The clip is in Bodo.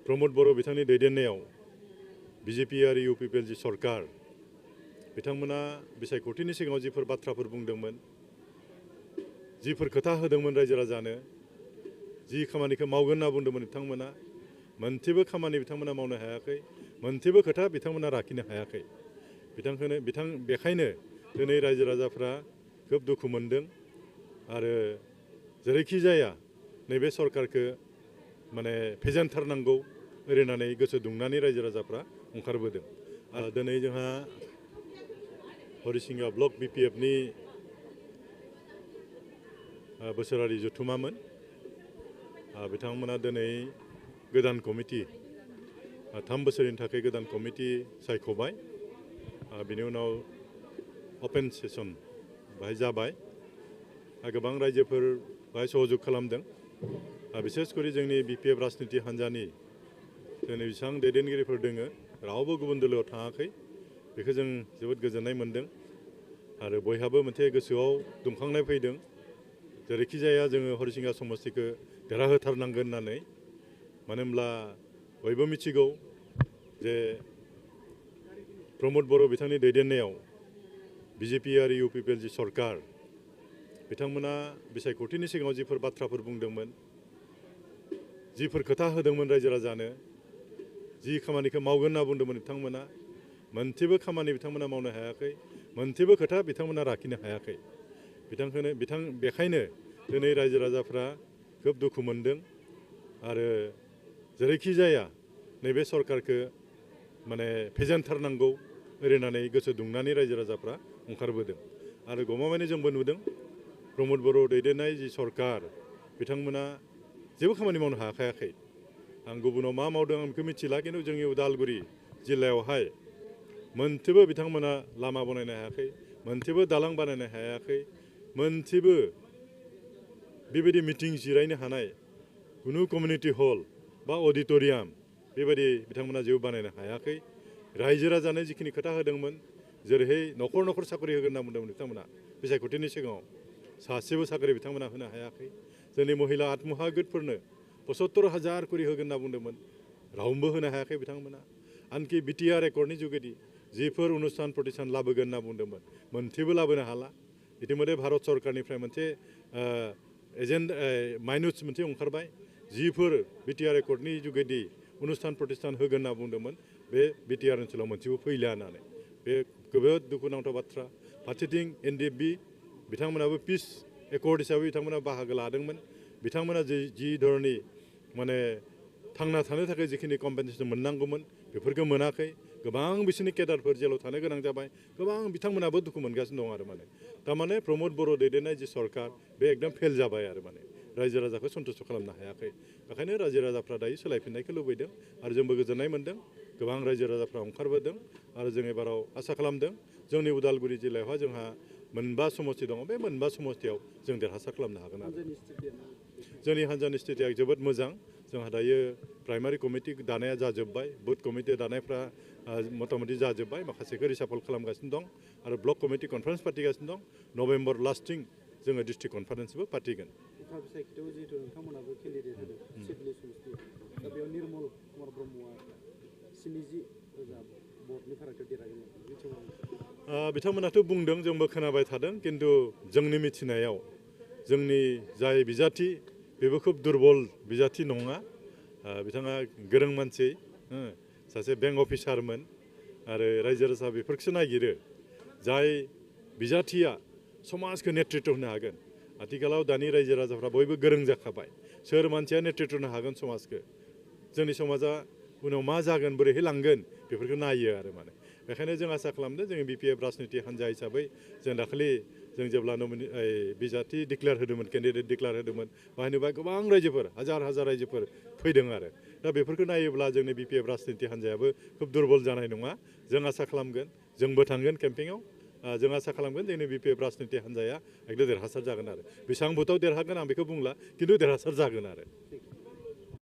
प्रमोद बर' बिथांनि दैदेननायाव बीजेपी आरो UPPL जि सरकार बिथांमोना बिसायख'थिनि सिगाङाव जिफोर बाथ्राफोर बुंदोंमोन जिफोर खोथा होदोंमोन रायजो राजानो जि खामानिखौ मावगोन होनना बुंदोंमोन बिथांमोना मोनसेबो खामानि बिथांमोना मावनो हायाखै मोनसेबो खोथा बिथांमोना लाखिनो हायाखै बेखायनो दिनै रायजो राजाफ्रा खोब दुखु मोनदों आरो जेरैखि जाया नैबे सरकारखौ माने फेजेनथारनांगौ ओरैनानै गोसो दुंनानै रायजो राजाफ्रा ओंखारबोदों आरो दिनै जोंहा हरिसिंगा ब्लक BPFनि बोसोरारि जथुमामोन बिथांमोना दिनै गोदान कमिटि 3 बोसोरनि थाखाय गोदान कमिटि सायख'बाय बिनि उनाव अपेन सेसन बाहाय जाबाय गोबां रायजोफोर बाहाय सहयोग खालामदों बिसेसकरि जोंनि BPF राजनिति हान्जानि दिनै बेसेबां दैदेनगिरिफोर दोङो रावबो गुबुन दोलोआव थाङाखै बेखौ जों जोबोद गोजोननाय मोन्दों आरो बयहाबो मोनसे गोसोआव दुंखांनाय फैदों जेरैखि जाया जोङो हरिसिंगा समस्तिखौ देरहाहोथारनांगोन होननानै मानो होनब्ला बयबो मिथिगौ जे प्रमोद बर' बिथांनि दैदेननायाव बीजेपी आरो UPPL जि सरकार बिथांमोना बिसायख'थिनि सिगाङाव जिफोर बाथ्राफोर बुंदोंमोन जिफोर खोथा होदोंमोन रायजो राजानो जि खामानिखौ मावगोन होनना बुंदोंमोन बिथांमोना मोनसेबो खामानि बिथांमोना मावनो हायाखै मोनसेबो खोथा बिथांमोना लाखिनो हायाखै बेखायनो दिनै रायजो राजाफ्रा खोब दुखु मोनदों आरो जेरैखि जाया नैबे सरकारखौ माने फेजेनथारनांगौ ओरैनानै गोसो दुंनानै रायजो राजाफ्रा ओंखारबोदों आरो गमामायैनो जोंबो नुदों प्रमोद बर' दैदेननाय जि सरकार बिथांमोना जेबो खामानि मावनो हाखायाखै आं गुबुनाव मा मावदों आं बेखौ मिथिला खिन्थु जोंनि उदालगुरि जिल्लायावहाय मोनसेबो बिथांमोना लामा बानायनो हायाखै मोनसेबो दालां बानायनो हायाखै मोनसेबो बेबायदि मिटिं जिरायनो हानाय कुनु कमिउनिटि हल बा अडिट'रियाम बेबायदि बिथांमोना जेबो बानायनो हायाखै रायजो राजानो जिखिनि खोथा होदोंमोन जेरैहाय न'खर न'खर साख्रि होगोन होनना बुंदोंमोन बिथांमोना बिसायख'थिनि सिगाङाव सासेबो साख्रि बिथांमोना होनो हायाखै जोंनि महिला आत्महागतफोरनो 75,000 करि होगोन होनना बुंदोंमोन रावबो होनो हायाखै बिथांमोना आनखि BTR एकर्डनि जुगेदि जिफोर अनुस्थान प्रतिष्ठान लाबोगोन होनना बुंदोंमोन मोनसेबो लाबोनो हाला इतिमध्ये भारत सरकारनिफ्राय मोनसे माइनुट्स मोनसे ओंखारबाय जिफोर BTR एकर्डनि जुगेदि अनुस्थान प्रतिष्ठान होगोन होनना बुंदोंमोन बे BTR ओनसोलाव मोनसेबो फैला होननानै बे जोबोद दुखुनांथाव बाथ्रा फारसेथिं NDFB बिथांमोनाबो पिस एकर्ड हिसाबै बिथांमोना बाहागो लादोंमोन बिथांमोना जि धरननि माने थांना थानो थाखाय जिखिनि कम्पेनसेसन मोननांगौमोन बेफोरखौ मोनाखै गोबां बिसोरनि केडारफोर जेलाव थानो गोनां जाबाय गोबां बिथांमोनाबो दुखु मोनगासिनो दं आरो थारमाने प्रमोद बर' दैदेननाय जि सरकार बे एकदम फेल जाबाय आरो रायजो राजाखौ सन्थुष्ट खालामनो हायाखै बेखायनो रायजो राजाफ्रा दायो सोलायफिननायखौ लुबैदों आरो जोंबो गोजोननाय मोन्दों गोबां रायजो राजाफ्रा ओंखारबोदों आरो जों एबाराव आसा खालामदों जोंनि उदालगुरि जिल्लायावहाय जोंहा मोनबा समस्ति दङ बे मोनबा समस्तियाव जों देरहासार खालामनो हागोन आरो जोंनि हान्जानि स्थितिया जोबोद मोजां जोंहा दायो प्राइमारि कमिटि दानाया जाजोब्बाय बुथ कमिटि दानायफ्रा मथा-मथि जाजोब्बाय माखासेखौ रिसाफल खालामगासिनो दं आरो ब्लक कमिटि कनफारेन्स पार्टिगासिनो दं नभेम्बर लास्टिं जोङो डिस्ट्रिक्ट कनफारेन्सबो पार्टिगोन बिथांमोनाथ' बुंदों जोंबो खोनाबाय थादों किन्तु जोंनि मिथिनायाव जोंनि जाय बिजाथि बेबो खोब दुर्बल बिजाथि नङा बिथाङा गोरों मानसि सासे बेंक अफिसारमोन आरो रायजो राजा बेफोरखौसो नागिरो जाय बिजाथिया समाजखौ नेतृत्व होनो हागोन आथिखालाव दानि रायजो राजाफ्रा बयबो गोरों जाखाबाय सोर मानसिया नेतृत्व होनो हागोन समाजखौ जोंनि समाजा उनाव मा जागोन बोरैहाय लांगोन बेफोरखौ नायो आरो बेखायनो जों आसा खालामदों जोंनि BPF राजनिति हान्जा हिसाबै जों दाखालि जों जेब्ला बिजाथि डिक्लेयार होदोंमोन केन्डिडेट डिक्लेयार होदोंमोन बाहायनोबा गोबां रायजोफोर हाजार हाजार रायजोफोर फैदों आरो दा बेफोरखौ नायोब्ला जोंनि BPF राजनिति हान्जायाबो खोब दुर्बल जानाय नङा जों आसा खालामगोन जोंबो थांगोन केम्पिंआव जों आसा खालामगोन जोंनि BPF राजनिति हान्जाया एकदम देरहासार जागोन आरो बेसेबां भोटआव देरहागोन आं बेखौ बुंला किन्तु देरहासार जागोन आरो